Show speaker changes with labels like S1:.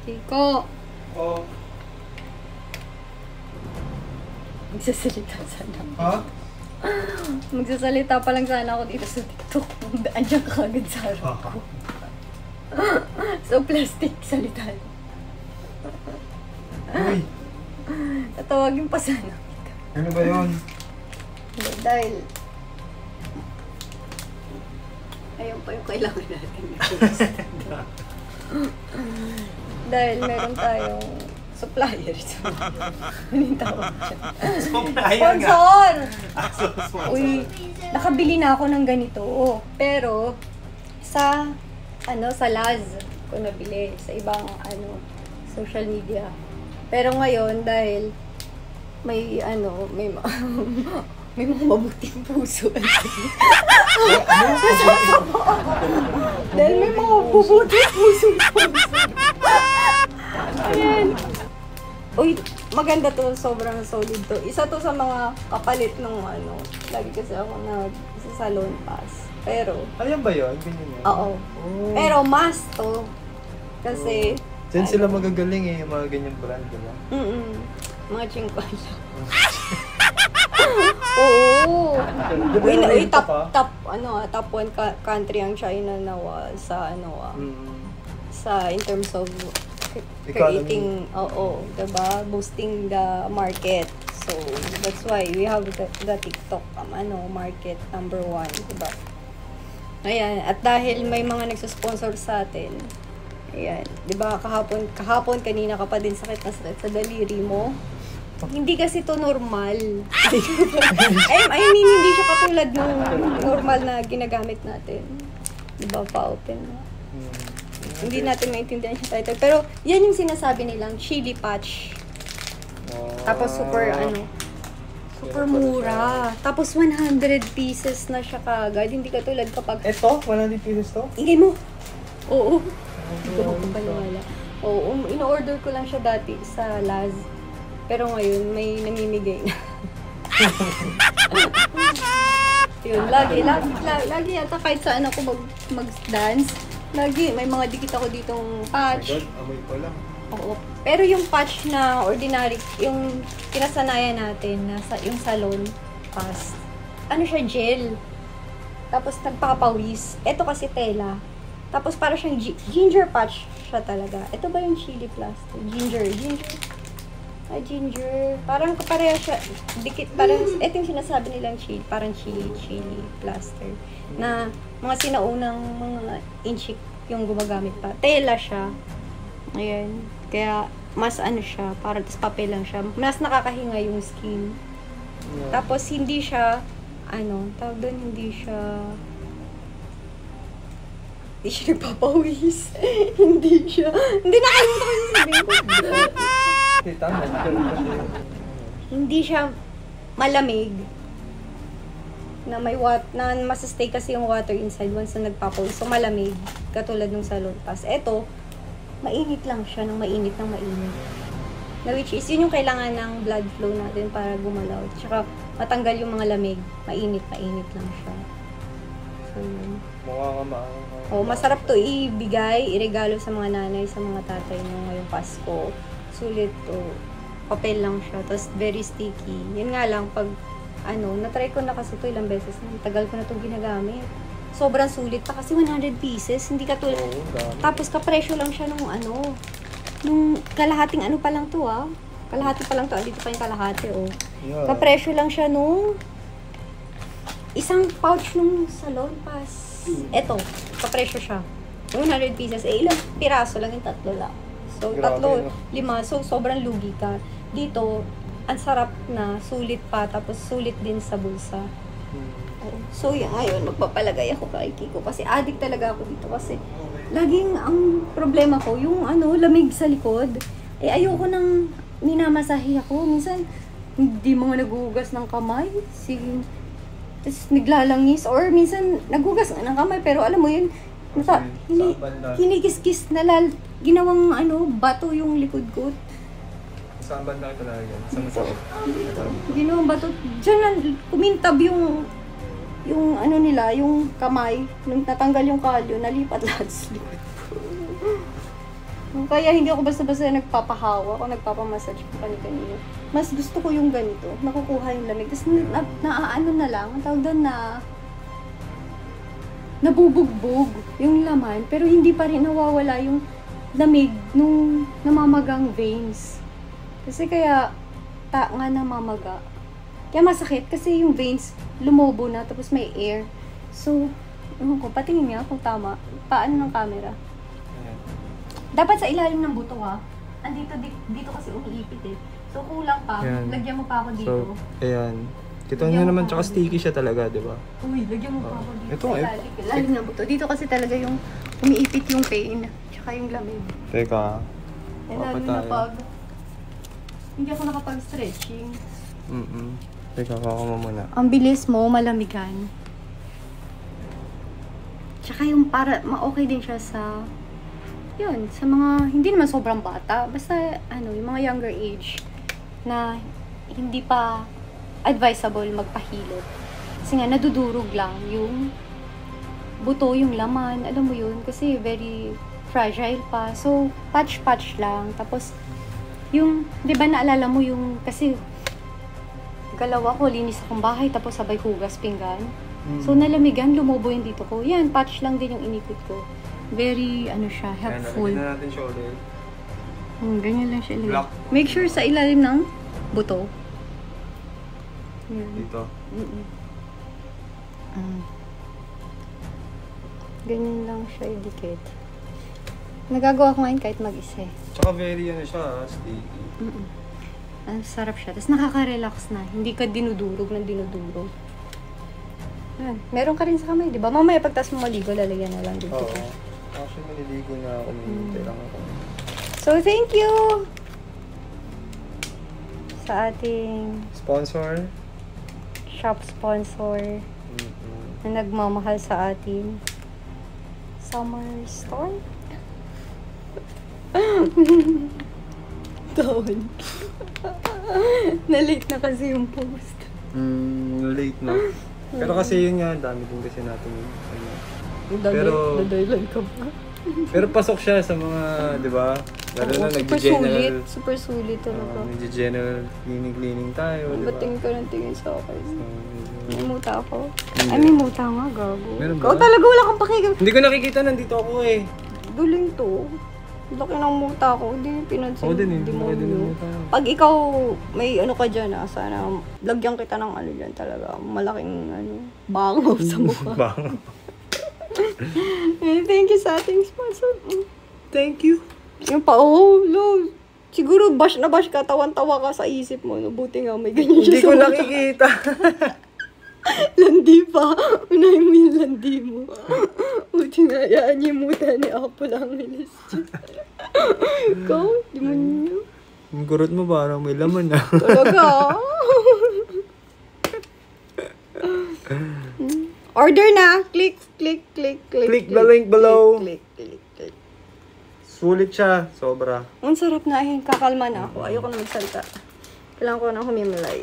S1: Kiko.
S2: Oh.
S1: Magsasalita sana.
S2: Ha?
S1: Magsasalita pa lang sana ako dito sa TikTok. Andiyan ka agad sa harap ko. So, plastic salita.
S2: Uy.
S1: Tatawagin pa sana kita.
S2: Ano ba yun?
S1: Dahil ayun pa yung kailangan natin. Dahil meron tayong suppliers. Ano yung tawag siya? Sponsor! Uy, nakabili na ako ng ganito. Pero, sa Laz ko nabili. Sa ibang, social media. Pero ngayon, dahil may mga mabuting puso. Dahil may mga mabuting puso. Ayan. Uy, maganda to. Sobrang solid to. Isa to sa mga kapalit ng lagi kasi ako sa salon pass. Pero,
S2: ayan ba yun? Ganyan yun?
S1: oo. Pero must to. Kasi,
S2: diyan sila magagaling yung mga ganyang brand, diba?
S1: Mga chingkwala. Oo. Uy, top 1 country ang China na sa sa in terms of creating, diba? Boosting the market. So, that's why we have the TikTok market number 1, diba? Ayan, at dahil may mga nagsusponsor sa atin, ayan, diba, kahapon kanina ka pa din sakit na sakit sa daliri mo. Hindi kasi to normal. I mean, hindi siya katulad ng normal na ginagamit natin. Diba, pa-open na. Hindi natin maintindihan siya title. Pero, yan yung sinasabi nilang chili patch. Tapos super mura. Tapos 100 pieces na siya kagad. Hindi katulad kapag...
S2: Eto? 100 pieces to?
S1: Ingay mo! Oo. Hindi ko paniwala. Oo, in-order ko lang siya dati sa Laz. Pero ngayon, may namimigay na. Yun, lagi yata kahit saan ako mag-dance. Lagi, may mga dikit ako ditong patch.
S2: Oh my God, amoy pa lang.
S1: Oo. Pero yung patch na ordinary, yung kinasanayan natin, yung salon pass, siya, gel. Tapos nagpapawis. Ito kasi tela. Tapos para siyang ginger patch siya talaga. Ito ba yung chili plaster? Ginger. Ginger. Parang kapareha siya. Dikit, parang, ito yung sinasabi nilang chili. Parang chili plaster. Na mga sinaunang mga inchik yung gumagamit pa. Tela siya. Ayan. Kaya, mas siya. Parang tas papel lang siya. Mas nakakahinga yung skin. Yeah. Tapos, hindi siya, tawag doon, hindi siya nagpapawis. Hindi nakalimutan ko yung sabihin ko. Hindi siya malamig na na masastay kasi yung water inside once na nagpapawis. So malamig, katulad ng salon pass. Eto, mainit lang siya, ng mainit. Na which is, yun yung kailangan ng blood flow natin para gumalaw. Tsaka matanggal yung mga lamig. Mainit lang siya. So, masarap to ibigay, iregalo sa mga nanay, sa mga tatay nyo ngayong Pasko. Sulit to. Papel lang siya. Tapos very sticky. Yan nga lang, pag na-try ko na kasi to ilang beses na. Tagal ko na itong ginagamit. Sobrang sulit pa kasi 100 pieces. Hindi ka tulad. Tapos kapresyo lang siya nung kalahating pa lang to Kalahati pa lang to. Dito pa yung kalahati Yeah. Kapresyo lang siya nung isang pouch nung salon pass. Eto, kapresyo siya. 100 pieces. Ilang piraso lang yung 3 lang. So,
S2: Grabe,
S1: 5. So, sobrang lugi ka. Dito, ang sarap na, sulit pa, tapos sulit din sa bulsa. So, ngayon, magpapalagay ako kay Kiko kasi addict talaga ako dito kasi laging ang problema ko, yung lamig sa likod. Ayoko nang minamasahe ako. Minsan, hindi mga naguhugas ng kamay. Tapos naglalangis. Or minsan, naguhugas ng kamay. Pero alam mo yun, kinikis-kis na ginawang bato yung likod ko.
S2: Saan banda ito na yan?
S1: Ginawang bato. Diyan kumintab yung nila, yung kamay. Nung natanggal yung kalyo, nalipat lahat sa likod ko. Kaya hindi ako basta-basta nagpapahawa o nagpapamassage ko kanina. Mas gusto ko yung ganito. Nakukuha yung lamig. Tapos naaano na lang. Ang tawag doon na nabubugbog yung laman. Pero hindi pa rin nawawala yung lamig nung namamagang veins. Kasi kaya nga namamaga. Kaya masakit kasi yung veins lumobo na tapos may air. So, patingin nga kung tama. Paano ng camera? Dapat sa ilalim ng buto ha. Dito kasi umiipit eh. So kulang pa.
S2: Yan.
S1: Lagyan mo pa ako dito.
S2: So, ayan. Kita nyo naman, tsaka sticky siya talaga, di ba?
S1: Uy, lagyan mo pa ako dito.
S2: Ito
S1: sa ilalim ng buto. Dito kasi talaga yung umiipit yung pain. Tsaka yung lamig.
S2: Teka.
S1: Eh, lalo na pag hindi ako nakapag-stretching.
S2: Teka, kaka mo muna.
S1: Ang bilis mo, malamigan. Tsaka yung okay din siya sa sa mga, hindi naman sobrang bata. Basta, yung mga younger age na hindi pa advisable magpahilot. Kasi nga, nadudurog lang yung buto, yung laman. Alam mo yun? Kasi very fragile pa. So, patch lang. Tapos, yung, di ba naalala mo yung, kasi galaw ako, linis akong bahay, tapos sabay hugas, pinggan. So, nalamigan, lumobo yung dito ko. Yan, patch lang din yung inikot ko. Very, siya, helpful.
S2: Ayan, natin siya ulit.
S1: Ganyan lang siya.
S2: Black.
S1: Make sure sa ilalim ng buto. Yan.
S2: Dito.
S1: Ganyan lang siya idikit. Nagagawa ko ngayon kahit mag-isa.
S2: Tsaka very, sticky.
S1: Ang sarap siya. Tapos nakaka-relax na. Hindi ka dinudurog. Yan. Meron ka rin sa kamay, di ba? Mamaya pagtas mo maligo, lalagyan na lang dito.
S2: Oo. Actually, maliligo na ako. Minintay lang ako.
S1: So, thank you sa ating
S2: Sponsor?
S1: shop sponsor na nagmamahal sa atin. Summer store? Tawad. Na-late na kasi yung post.
S2: Late na. Pero kasi yun nga, dami din kasi natin. Pero
S1: Dadaylan ka pa.
S2: pero pasok siya sa mga, di ba? Lalo na nag-general.
S1: Super sulit talaga.
S2: Nag-general cleaning tayo, di ba?
S1: Ba't tingin ka ng tingin sa akin? May muta ako?
S2: Hindi.
S1: Ay, may muta nga, gago.
S2: Meron ba?
S1: Ikaw talaga wala kang pakigam.
S2: Hindi ko nakikita, nandito ako eh.
S1: Duling to. Laki ng muta ko. Hindi pinansin.
S2: Ako din eh.
S1: Demonyo.
S2: Laki din ng muta ko.
S1: Pag ikaw may ka dyan sana lagyan kita ng dyan talaga. Malaking bango sa mukha.
S2: Bango.
S1: Thank you sa ating sponsor.
S2: Thank you.
S1: Yung pa, no. Siguro bash na bash ka, tawan-tawa ka sa isip mo. No? Buti nga may ganyan
S2: Hindi
S1: siya
S2: ko
S1: sa mukha.
S2: nakikita.
S1: Landi pa. Unahin mo yung landi mo. Buti nga, yan yung muta ni Apple ang milis. Ikaw, di mo niyo.
S2: Yung kurot mo parang may laman na.
S1: Talaga. Order na. Click.
S2: Click the link below.
S1: Click.
S2: Sulit siya. Sobra.
S1: Ang sarap na. Kakalma na ako. Ayoko na magsalita. Kailangan ko na humimlay.